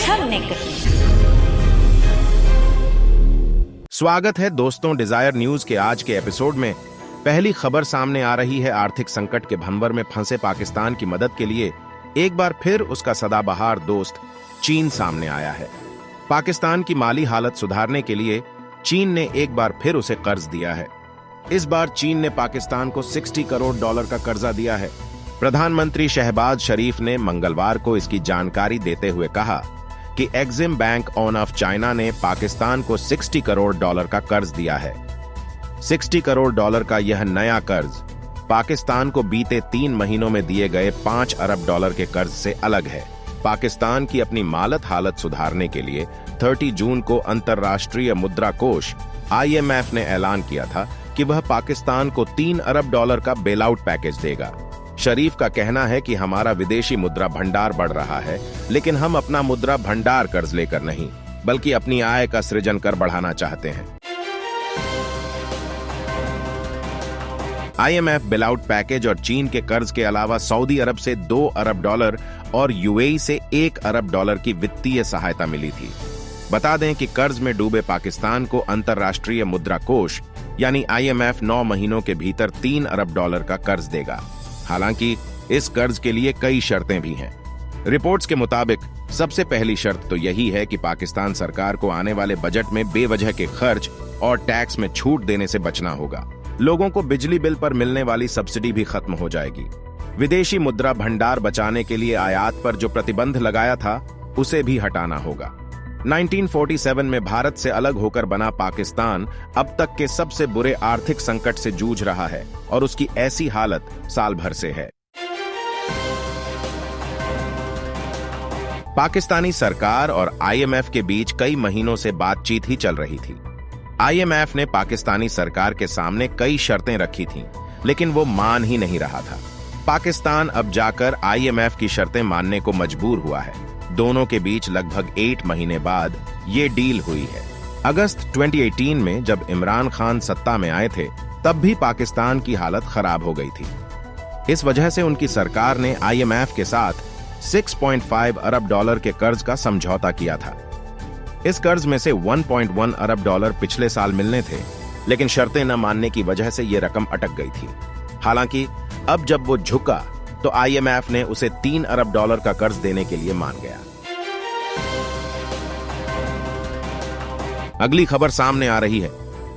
हमने कही। स्वागत है दोस्तों डिजायर न्यूज के आज के एपिसोड में। पहली खबर सामने आ रही है आर्थिक संकट के भंवर में फंसे पाकिस्तान की मदद के लिए एक बार फिर उसका सदाबहार दोस्त चीन सामने आया है। पाकिस्तान की माली हालत सुधारने के लिए चीन ने एक बार फिर उसे कर्ज दिया है। इस बार चीन ने पाकिस्तान को $60 करोड़ का कर्जा दिया है। प्रधानमंत्री शहबाज शरीफ ने मंगलवार को इसकी जानकारी देते हुए कहा कि एक्सिम बैंक ऑफ चाइना ने पाकिस्तान को $60 करोड़ का कर्ज दिया है। $60 करोड़ का यह नया कर्ज पाकिस्तान को बीते 3 महीनों में दिए गए $5 अरब के कर्ज से अलग है। पाकिस्तान की अपनी मालत हालत सुधारने के लिए 30 जून को अंतर्राष्ट्रीय मुद्रा कोष IMF ने ऐलान किया था कि वह पाकिस्तान को $3 अरब का बेल आउट पैकेज देगा। शरीफ का कहना है कि हमारा विदेशी मुद्रा भंडार बढ़ रहा है, लेकिन हम अपना मुद्रा भंडार कर्ज लेकर नहीं, बल्कि अपनी आय का सृजन कर बढ़ाना चाहते हैं। IMF बेल आउट पैकेज और चीन के कर्ज के अलावा सऊदी अरब से $2 अरब और UAE से $1 अरब की वित्तीय सहायता मिली थी। बता दें कि कर्ज में डूबे पाकिस्तान को अंतर्राष्ट्रीय मुद्रा कोष यानी IMF 9 महीनों के भीतर $3 अरब का कर्ज देगा। हालांकि इस कर्ज के लिए कई शर्तें भी हैं। रिपोर्ट्स के मुताबिक सबसे पहली शर्त तो यही है कि पाकिस्तान सरकार को आने वाले बजट में बेवजह के खर्च और टैक्स में छूट देने से बचना होगा। लोगों को बिजली बिल पर मिलने वाली सब्सिडी भी खत्म हो जाएगी। विदेशी मुद्रा भंडार बचाने के लिए आयात पर जो प्रतिबंध लगाया था उसे भी हटाना होगा। 1947 में भारत से अलग होकर बना पाकिस्तान अब तक के सबसे बुरे आर्थिक संकट से जूझ रहा है और उसकी ऐसी हालत साल भर से है। पाकिस्तानी सरकार और IMF के बीच कई महीनों से बातचीत ही चल रही थी। IMF ने पाकिस्तानी सरकार के सामने कई शर्तें रखी थीं, लेकिन वो मान ही नहीं रहा था। पाकिस्तान अब जाकर IMF की शर्तें मानने को मजबूर हुआ है। दोनों के बीच लगभग 8 महीने बाद ये डील हुई है। अगस्त 2018 में जब इमरान खान सत्ता में आए थे, तब भी पाकिस्तान की हालत खराब हो गई थी। इस वजह से उनकी सरकार ने IMF के साथ $6.5 अरब के कर्ज का समझौता किया था। इस कर्ज में से $1.1 अरब पिछले साल मिलने थे, लेकिन शर्तें न मानने की वजह से यह रकम अटक गई थी। हालांकि अब जब वो झुका तो IMF ने उसे $3 अरब का कर्ज देने के लिए मान गया। अगली खबर सामने आ रही है।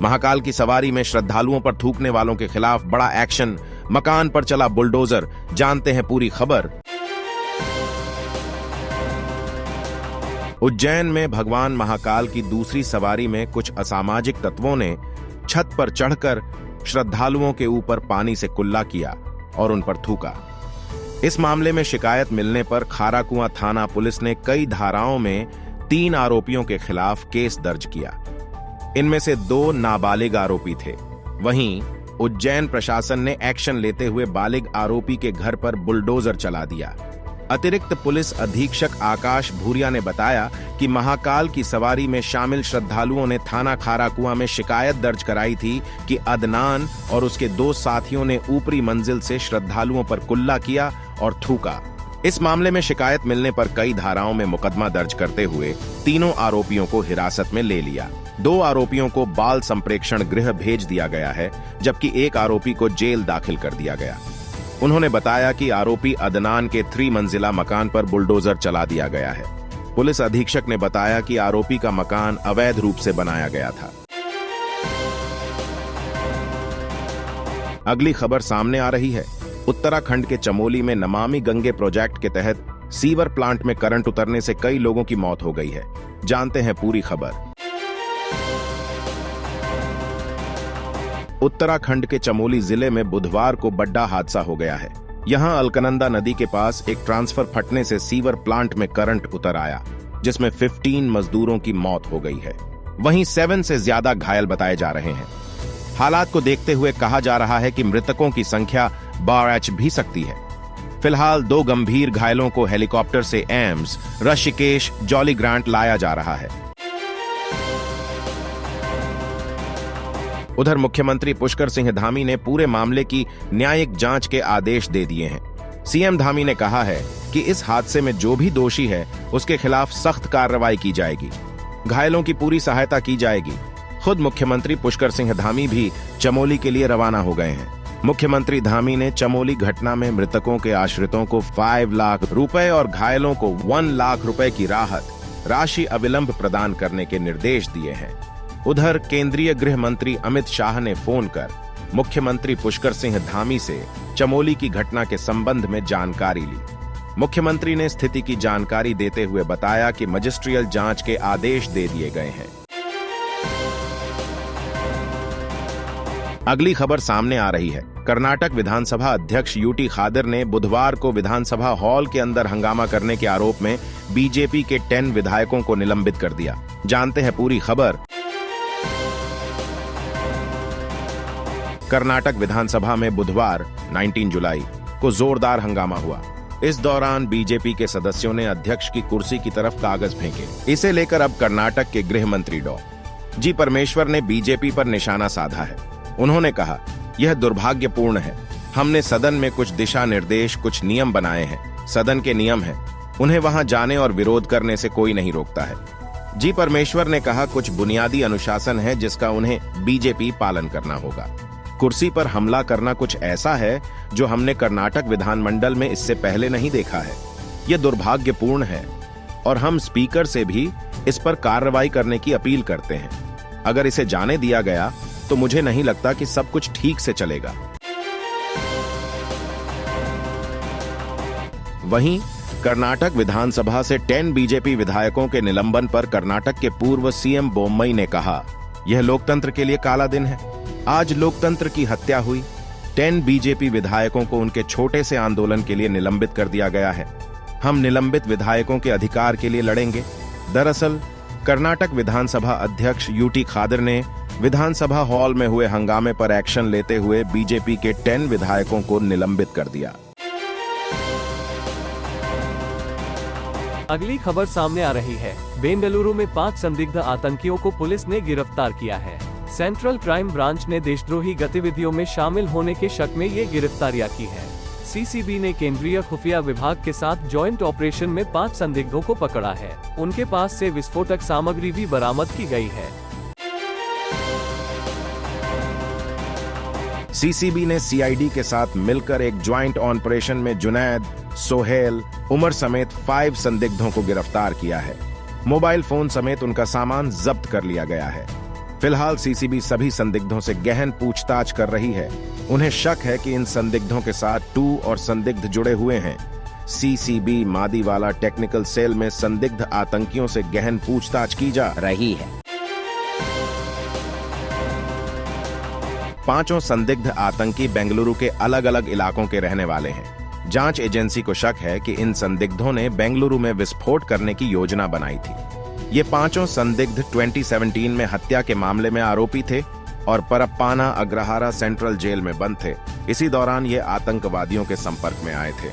महाकाल की सवारी में श्रद्धालुओं पर थूकने वालों के खिलाफ बड़ा एक्शन, मकान पर चला बुलडोजर। जानते हैं पूरी खबर। उज्जैन में भगवान महाकाल की दूसरी सवारी में कुछ असामाजिक तत्वों ने छत पर चढ़कर श्रद्धालुओं के ऊपर पानी से कुल्ला किया और उन पर थूका। इस मामले में शिकायत मिलने पर खाराकुआं थाना पुलिस ने कई धाराओं में 3 आरोपियों के खिलाफ केस दर्ज किया। इनमें से 2 नाबालिग आरोपी थे। वहीं उज्जैन प्रशासन ने एक्शन लेते हुए बालिग आरोपी के घर पर बुलडोजर चला दिया। अतिरिक्त पुलिस अधीक्षक आकाश भूरिया ने बताया कि महाकाल की सवारी में शामिल श्रद्धालुओं ने थाना खाराकुआं में शिकायत दर्ज कराई थी कि अदनान और उसके 2 साथियों ने ऊपरी मंजिल से श्रद्धालुओं पर कुल्ला किया और थूका। इस मामले में शिकायत मिलने पर कई धाराओं में मुकदमा दर्ज करते हुए तीनों आरोपियों को हिरासत में ले लिया। 2 आरोपियों को बाल संप्रेक्षण गृह भेज दिया गया है, जबकि 1 आरोपी को जेल दाखिल कर दिया गया। उन्होंने बताया कि आरोपी अदनान के 3 मंजिला मकान पर बुलडोजर चला दिया गया है। पुलिस अधीक्षक ने बताया कि आरोपी का मकान अवैध रूप से बनाया गया था। अगली खबर सामने आ रही है। उत्तराखंड के चमोली में नमामि गंगे प्रोजेक्ट के तहत सीवर प्लांट में करंट उतरने से कई लोगों की मौत हो गई है। जानते हैं पूरी खबर। उत्तराखंड के चमोली जिले में बुधवार को बड़ा हादसा हो गया है। यहां अलकनंदा नदी के पास एक ट्रांसफर फटने से सीवर प्लांट में करंट उतर आया, जिसमें 15 मजदूरों की मौत हो गई है। वहीं 7 से ज्यादा घायल बताए जा रहे हैं। हालात को देखते हुए कहा जा रहा है कि मृतकों की संख्या बढ़ भी सकती है। फिलहाल 2 गंभीर घायलों को हेलीकॉप्टर से एम्स ऋषिकेश जॉली ग्रांट लाया जा रहा है। उधर मुख्यमंत्री पुष्कर सिंह धामी ने पूरे मामले की न्यायिक जांच के आदेश दे दिए हैं। सीएम धामी ने कहा है कि कि इस हादसे में जो भी दोषी है उसके खिलाफ सख्त कार्रवाई की जाएगी। घायलों की पूरी सहायता की जाएगी। खुद मुख्यमंत्री पुष्कर सिंह धामी भी चमोली के लिए रवाना हो गए हैं। मुख्यमंत्री धामी ने चमोली घटना में मृतकों के आश्रितों को 5 लाख रुपए और घायलों को 1 लाख रुपए की राहत राशि अविलंब प्रदान करने के निर्देश दिए हैं। उधर केंद्रीय गृह मंत्री अमित शाह ने फोन कर मुख्यमंत्री पुष्कर सिंह धामी से चमोली की घटना के संबंध में जानकारी ली। मुख्यमंत्री ने स्थिति की जानकारी देते हुए बताया कि मजिस्ट्रियल जांच के आदेश दे दिए गए हैं। अगली खबर सामने आ रही है। कर्नाटक विधानसभा अध्यक्ष यूटी खादर ने बुधवार को विधानसभा हॉल के अंदर हंगामा करने के आरोप में बीजेपी के 10 विधायकों को निलंबित कर दिया। जानते हैं पूरी खबर। कर्नाटक विधानसभा में बुधवार 19 जुलाई को जोरदार हंगामा हुआ। इस दौरान बीजेपी के सदस्यों ने अध्यक्ष की कुर्सी की तरफ कागज फेंके। इसे लेकर अब कर्नाटक के गृह मंत्री डॉ. जी. परमेश्वर ने बीजेपी पर निशाना साधा है। उन्होंने कहा, यह दुर्भाग्यपूर्ण है। हमने सदन में कुछ दिशा निर्देश, कुछ नियम बनाए हैं। सदन के नियम हैं, उन्हें वहां जाने और विरोध करने से कोई नहीं रोकता है। जी. परमेश्वर ने कहा, कुछ बुनियादी अनुशासन है जिसका उन्हें बीजेपी पालन करना होगा। कुर्सी पर हमला करना कुछ ऐसा है जो हमने कर्नाटक विधानमंडल में इससे पहले नहीं देखा है। यह दुर्भाग्यपूर्ण है और हम स्पीकर से भी इस पर कार्रवाई करने की अपील करते हैं। अगर इसे जाने दिया गया तो मुझे नहीं लगता कि सब कुछ ठीक से चलेगा। वहीं कर्नाटक विधानसभा से 10 बीजेपी विधायकों के निलंबन पर कर्नाटक के पूर्व सीएम बोम्मई ने कहा, यह लोकतंत्र के लिए काला दिन है। आज लोकतंत्र की हत्या हुई। 10 बीजेपी विधायकों को उनके छोटे से आंदोलन के लिए निलंबित कर दिया गया है। हम निलंबित विधायकों के अधिकार के लिए लड़ेंगे। दरअसल कर्नाटक विधानसभा अध्यक्ष यूटी खादर ने विधानसभा हॉल में हुए हंगामे पर एक्शन लेते हुए बीजेपी के 10 विधायकों को निलंबित कर दिया। अगली खबर सामने आ रही है। बेंगलुरु में 5 संदिग्ध आतंकियों को पुलिस ने गिरफ्तार किया है। सेंट्रल क्राइम ब्रांच ने देशद्रोही गतिविधियों में शामिल होने के शक में ये गिरफ्तारियां की है। सीसीबी ने केंद्रीय खुफिया विभाग के साथ जॉइंट ऑपरेशन में 5 संदिग्धों को पकड़ा है। उनके पास से विस्फोटक सामग्री भी बरामद की गई है। सीसीबी ने सीआईडी के साथ मिलकर एक ज्वाइंट ऑपरेशन में जुनैद, सोहेल, उमर समेत 5 संदिग्धों को गिरफ्तार किया है। मोबाइल फोन समेत उनका सामान जब्त कर लिया गया है। फिलहाल सीसीबी सभी संदिग्धों से गहन पूछताछ कर रही है। उन्हें शक है कि इन संदिग्धों के साथ 2 और संदिग्ध जुड़े हुए हैं। सीसीबी मादीवाला टेक्निकल सेल में संदिग्ध आतंकियों से गहन पूछताछ की जा रही है। 5 संदिग्ध आतंकी बेंगलुरु के अलग अलग इलाकों के रहने वाले हैं। जांच एजेंसी को शक है कि इन संदिग्धों ने बेंगलुरु में विस्फोट करने की योजना बनाई थी। ये 5 संदिग्ध 2017 में हत्या के मामले में आरोपी थे और परप्पाना अग्रहारा सेंट्रल जेल में बंद थे। इसी दौरान ये आतंकवादियों के संपर्क में आए थे।